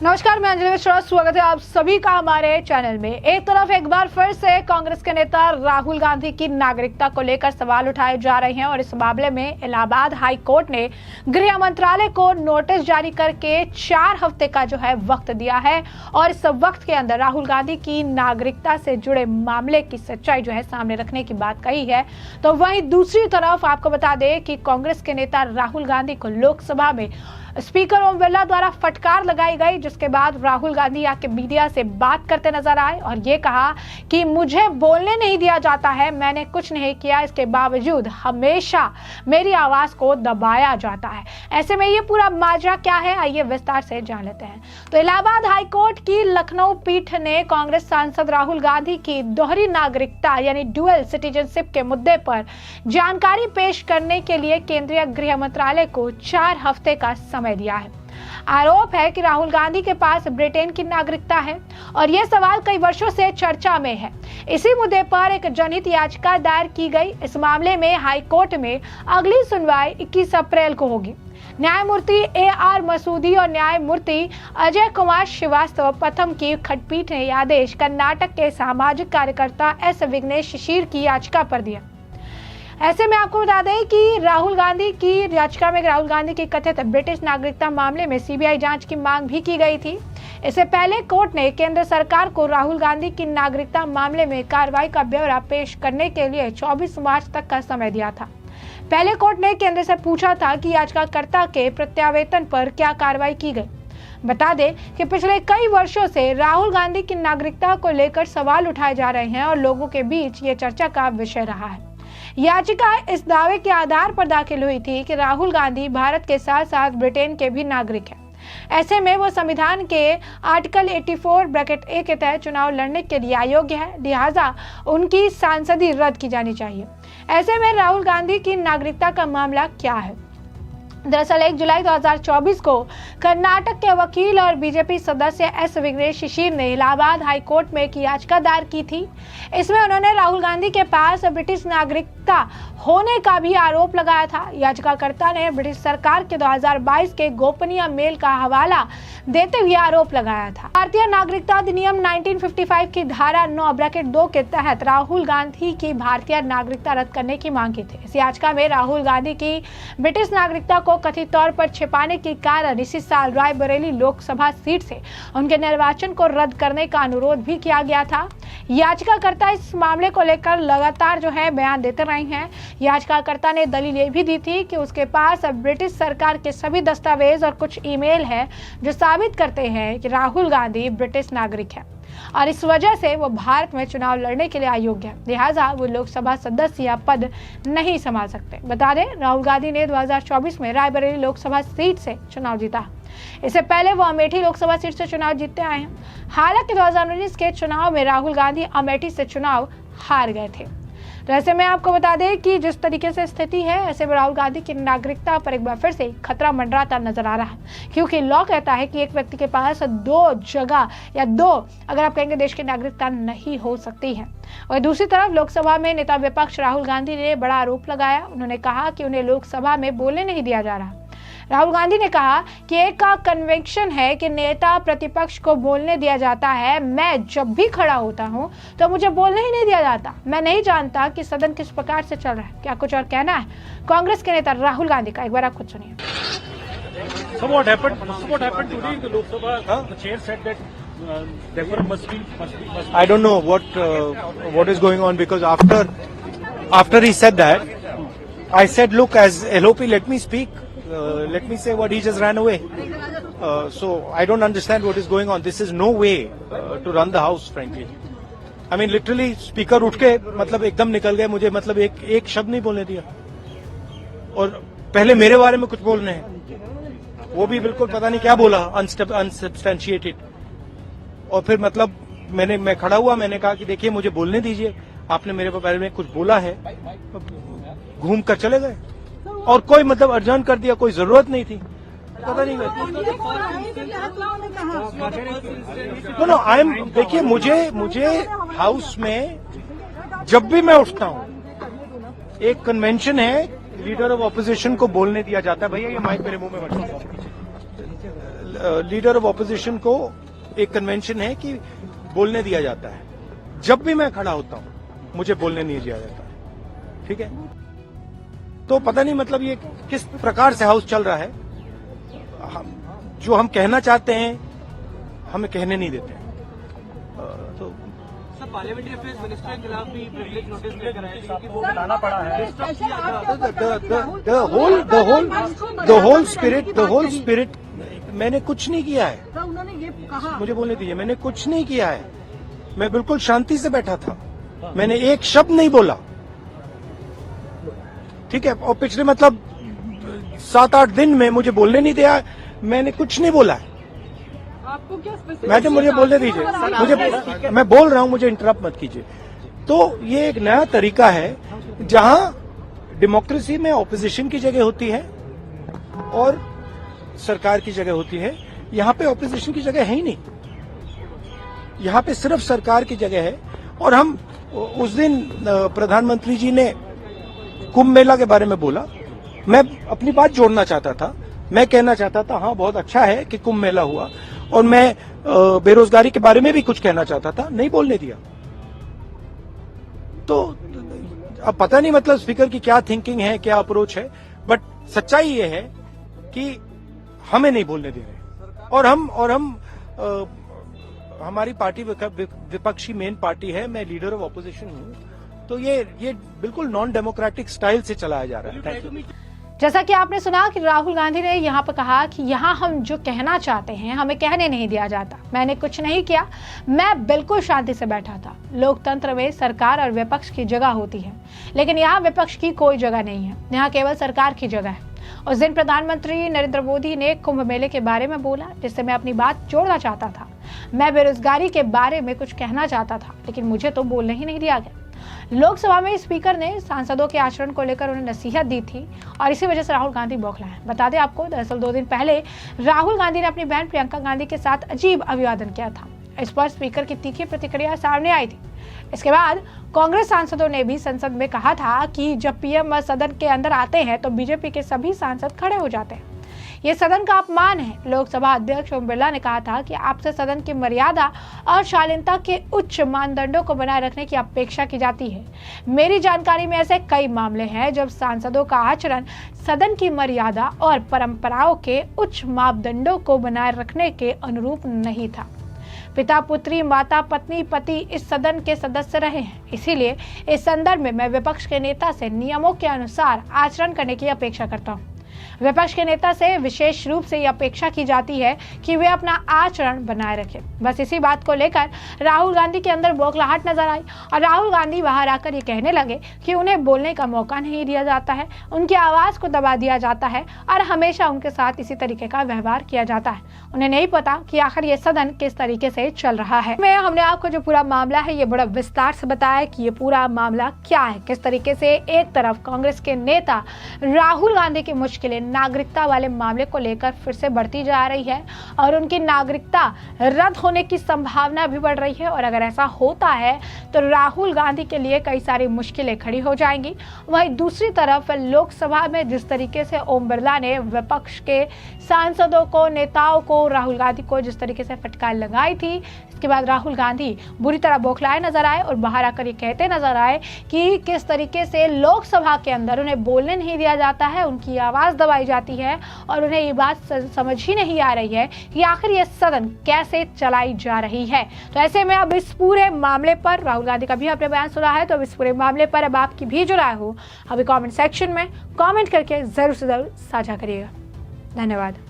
नमस्कार, मैं अंजलि मिश्रा। स्वागत है आप सभी का हमारे चैनल में। एक तरफ एक बार फिर से कांग्रेस के नेता राहुल गांधी की नागरिकता को लेकर सवाल उठाए जा रहे हैं और इस मामले में इलाहाबाद हाई कोर्ट ने गृह मंत्रालय को नोटिस जारी करके 4 हफ्ते का जो है वक्त दिया है और इस वक्त के अंदर राहुल गांधी की नागरिकता से जुड़े मामले की सच्चाई जो है सामने रखने की बात कही है। तो वहीं दूसरी तरफ आपको बता दें कि कांग्रेस के नेता राहुल गांधी को लोकसभा में स्पीकर ओम बिरला द्वारा फटकार लगाई गई, जिसके बाद राहुल गांधी आके मीडिया से बात करते नजर आए और ये कहा कि मुझे बोलने नहीं दिया जाता है, मैंने कुछ नहीं किया, इसके बावजूद हमेशा मेरी आवाज को दबाया जाता है। ऐसे में ये पूरा माजरा क्या है, आइए विस्तार से जान लेते हैं। तो इलाहाबाद हाई कोर्ट की लखनऊ पीठ ने कांग्रेस सांसद राहुल गांधी की दोहरी नागरिकता यानी ड्यूअल सिटीजनशिप के मुद्दे पर जानकारी पेश करने के लिए केंद्रीय गृह मंत्रालय को 4 हफ्ते का समय दिया है। आरोप है कि राहुल गांधी के पास ब्रिटेन की नागरिकता है और यह सवाल कई वर्षों से चर्चा में है। इसी मुद्दे पर एक जनहित याचिका दायर की गई। इस मामले में हाई कोर्ट में अगली सुनवाई 21 अप्रैल को होगी। न्यायमूर्ति AR मसूदी और न्यायमूर्ति अजय कुमार श्रीवास्तव प्रथम की खंडपीठ ने यह आदेश कर्नाटक के सामाजिक कार्यकर्ता S विघ्नेश शिशिर की याचिका पर दिया। ऐसे में आपको बता दें कि राहुल गांधी की याचिका में राहुल गांधी की कथित ब्रिटिश नागरिकता मामले में CBI जांच की मांग भी की गई थी। इससे पहले कोर्ट ने केंद्र सरकार को राहुल गांधी की नागरिकता मामले में कार्रवाई का ब्यौरा पेश करने के लिए 24 मार्च तक का समय दिया था। पहले कोर्ट ने केंद्र से पूछा था कि याचिकाकर्ता के प्रत्यावेदन पर क्या कार्रवाई की गई। बता दें कि पिछले कई वर्षों से राहुल गांधी की नागरिकता को लेकर सवाल उठाए जा रहे हैं और लोगों के बीच ये चर्चा का विषय रहा है। याचिका इस दावे के आधार पर दाखिल हुई थी कि राहुल गांधी भारत के साथ साथ ब्रिटेन के भी नागरिक हैं। ऐसे में वो संविधान के आर्टिकल 84(a) के तहत चुनाव लड़ने के लिए अयोग्य है, लिहाजा उनकी सांसदी रद्द की जानी चाहिए। ऐसे में राहुल गांधी की नागरिकता का मामला क्या है? दरअसल 1 जुलाई 2024 को कर्नाटक के वकील और बीजेपी सदस्य S विघ्नेश शिशिर ने इलाहाबाद हाई कोर्ट में एक याचिका दायर की थी। इसमें उन्होंने राहुल गांधी के पास ब्रिटिश नागरिकता होने का भी आरोप लगाया था। याचिकाकर्ता ने ब्रिटिश सरकार के 2022 के गोपनीय मेल का हवाला देते हुए आरोप लगाया था। भारतीय नागरिकता अधिनियम 1955 की धारा 9(2) के तहत राहुल गांधी की भारतीय नागरिकता रद्द करने की मांग की थी। इस याचिका में राहुल गांधी की ब्रिटिश नागरिकता को कथित तौर पर छिपाने के कारण इसी साल रायबरेली लोकसभा सीट से उनके निर्वाचन को रद्द करने का अनुरोध भी किया गया था। याचिकाकर्ता इस मामले को लेकर लगातार जो है बयान देते रहे हैं। याचिकाकर्ता ने दलील ये भी दी थी कि उसके पास ब्रिटिश सरकार के सभी दस्तावेज और कुछ ईमेल है जो साबित करते हैं कि राहुल गांधी ब्रिटिश नागरिक है और इस वजह से वो भारत में चुनाव लड़ने के लिए अयोग्य है, लिहाजा वो लोकसभा सदस्य या पद नहीं संभाल सकते। बता दें, राहुल गांधी ने 2024 में रायबरेली लोकसभा सीट से चुनाव जीता। इससे पहले वो अमेठी लोकसभा सीट से चुनाव जीतते आए हैं। हालांकि 2019 के चुनाव में राहुल गांधी अमेठी से चुनाव हार गए थे। तो ऐसे में आपको बता दें कि जिस तरीके से स्थिति है, ऐसे में राहुल गांधी की नागरिकता पर एक बार फिर से खतरा मंडराता नजर आ रहा है, क्योंकि लॉ कहता है कि एक व्यक्ति के पास 2 जगह या 2 अगर आप कहेंगे देश की नागरिकता नहीं हो सकती है। और दूसरी तरफ लोकसभा में नेता विपक्ष राहुल गांधी ने बड़ा आरोप लगाया। उन्होंने कहा कि उन्हें लोकसभा में बोलने नहीं दिया जा रहा। राहुल गांधी ने कहा कि एक का कन्वेंशन है कि नेता प्रतिपक्ष को बोलने दिया जाता है। मैं जब भी खड़ा होता हूं तो मुझे बोलने ही नहीं दिया जाता। मैं नहीं जानता कि सदन किस प्रकार से चल रहा है। क्या कुछ और कहना है कांग्रेस के नेता राहुल गांधी का? एक बार आप खुद सुनिए। So what happened today in the Lok Sabha? The chair said that decorum must be. I don't know what is going on, because after he said that, I said, look, as LOP, let me speak. Let me say what he just ran away. So I don't understand what is going on. This is no way to run the house, frankly. I mean, literally, speaker उठ के मतलब एकदम निकल गए, मुझे मतलब एक शब्द नहीं बोलने दिया, और पहले मेरे बारे में कुछ बोलने हैं, वो भी बिल्कुल पता नहीं क्या बोला, अनसब्सटेंशिएटेड। और फिर मतलब मैं खड़ा हुआ, मैंने कहा कि देखिए मुझे बोलने दीजिए, आपने मेरे बारे में कुछ बोला है, घूम कर चले गए और कोई मतलब अर्जन कर दिया, कोई जरूरत नहीं थी, पता नहीं। नो आई एम, देखिए मुझे हाउस में जब भी मैं उठता हूं, एक कन्वेंशन है, लीडर ऑफ ऑपोजिशन को बोलने दिया जाता है। भैया ये माइक मेरे मुंह में मत, लीडर ऑफ ऑपोजिशन को एक कन्वेंशन है कि बोलने दिया जाता है। जब भी मैं खड़ा होता हूं मुझे बोलने नहीं दिया जाता है, ठीक है। तो पता नहीं मतलब ये किस प्रकार से हाउस चल रहा है। जो हम कहना चाहते हैं हमें कहने नहीं देते हैं। तो पार्लियामेंट्री अफेयर्स मिनिस्टर के खिलाफ भी प्रिविलेज नोटिस लेकर आए थे क्योंकि वो बनाना पड़ा है। the whole spirit मैंने कुछ नहीं किया है। उन्होंने ये कहा, मुझे बोलने दीजिए, मैंने कुछ नहीं किया है। मैं बिल्कुल शांति से बैठा था, मैंने एक शब्द नहीं बोला, ठीक है। और पिछले मतलब 7-8 दिन में मुझे बोलने नहीं दिया, मैंने कुछ नहीं बोला है। आपको क्या स्पेसिफिक, मैडम मुझे बोलने दीजिए, मुझे मैं बोल रहा हूं, मुझे इंटरप्ट मत कीजिए। तो ये एक नया तरीका है जहां डेमोक्रेसी में ऑपोजिशन की जगह होती है और सरकार की जगह होती है। यहां पे ऑपोजिशन की जगह है ही नहीं, यहां पे सिर्फ सरकार की जगह है। और हम उस दिन प्रधानमंत्री जी ने कुंभ मेला के बारे में बोला, मैं अपनी बात जोड़ना चाहता था। मैं कहना चाहता था हाँ बहुत अच्छा है कि कुंभ मेला हुआ, और मैं बेरोजगारी के बारे में भी कुछ कहना चाहता था, नहीं बोलने दिया। तो अब पता नहीं मतलब स्पीकर की क्या थिंकिंग है, क्या अप्रोच है, बट सच्चाई ये है कि हमें नहीं बोलने दे रहे। और हम हमारी पार्टी विपक्षी मेन पार्टी है, मैं लीडर ऑफ ऑपोजिशन हूं, तो ये बिल्कुल नॉन डेमोक्रेटिक स्टाइल से चलाया जा रहा है। Thank you. जैसा कि आपने सुना कि राहुल गांधी ने यहाँ पर कहा कि यहाँ हम जो कहना चाहते हैं हमें कहने नहीं दिया जाता। मैंने कुछ नहीं किया, मैं बिल्कुल शांति से बैठा था। लोकतंत्र में सरकार और विपक्ष की जगह होती है, लेकिन यहाँ विपक्ष की कोई जगह नहीं है, यहाँ केवल सरकार की जगह है। उस दिन प्रधानमंत्री नरेंद्र मोदी ने कुंभ मेले के बारे में बोला, जिससे मैं अपनी बात जोड़ना चाहता था। मैं बेरोजगारी के बारे में कुछ कहना चाहता था, लेकिन मुझे तो बोलने ही नहीं दिया गया। लोकसभा में स्पीकर ने सांसदों के आचरण को लेकर उन्हें नसीहत दी थी और इसी वजह से राहुल गांधी बौखलाए। बता दें आपको, दरअसल 2 दिन पहले राहुल गांधी ने अपनी बहन प्रियंका गांधी के साथ अजीब अभिवादन किया था। इस पर स्पीकर की तीखी प्रतिक्रिया सामने आई थी। इसके बाद कांग्रेस सांसदों ने भी संसद में कहा था कि जब पीएम सदन के अंदर आते हैं तो बीजेपी के सभी सांसद खड़े हो जाते हैं। ये सदन का अपमान है। लोकसभा अध्यक्ष ओम बिरला ने कहा था कि आपसे सदन की मर्यादा और शालीनता के उच्च मानदंडों को बनाए रखने की अपेक्षा की जाती है। मेरी जानकारी में ऐसे कई मामले हैं जब सांसदों का आचरण सदन की मर्यादा और परंपराओं के उच्च मापदंडों को बनाए रखने के अनुरूप नहीं था। पिता पुत्री, माता पत्नी, पति इस सदन के सदस्य रहे हैं, इसीलिए इस संदर्भ में मैं विपक्ष के नेता से नियमों के अनुसार आचरण करने की अपेक्षा करता हूँ। विपक्ष के नेता से विशेष रूप से यह अपेक्षा की जाती है कि वे अपना आचरण बनाए रखें। बस इसी बात को लेकर राहुल गांधी के अंदर बौखलाहट नजर आई और राहुल गांधी बाहर आकर ये कहने लगे कि उन्हें बोलने का मौका नहीं दिया जाता है, उनकी आवाज को दबा दिया जाता है और हमेशा उनके साथ इसी तरीके का व्यवहार किया जाता है। उन्हें नहीं पता कि आखिर ये सदन किस तरीके से चल रहा है। हमने आपको जो पूरा मामला है ये बड़ा विस्तार से बताया कि ये पूरा मामला क्या है, किस तरीके से एक तरफ कांग्रेस के नेता राहुल गांधी की मुश्किलें नागरिकता वाले मामले को लेकर फिर से बढ़ती जा रही है और उनकी नागरिकता रद्द होने की संभावना भी बढ़ रही है। और अगर ऐसा होता है तो राहुल गांधी के लिए कई सारी मुश्किलें खड़ी हो जाएंगी। वहीं दूसरी तरफ लोकसभा में जिस तरीके से ओम बिरला ने विपक्ष के सांसदों को, नेताओं को, राहुल गांधी को जिस तरीके से फटकार लगाई थी, इसके बाद राहुल गांधी बुरी तरह बौखलाए नजर आए और बाहर आकर ये कहते नजर आए कि किस तरीके से लोकसभा के अंदर उन्हें बोलने नहीं दिया जाता है, उनकी आवाज दबाई जाती है और उन्हें ये बात समझ ही नहीं आ रही है कि आखिर ये सदन कैसे चलाई जा रही है। तो ऐसे में अब इस पूरे मामले पर राहुल गांधी का भी अपने बयान सुना है, तो अब इस पूरे मामले पर अब आपकी भी जो राय हो अभी कमेंट सेक्शन में कमेंट करके जरूर से जरूर साझा करिएगा। धन्यवाद।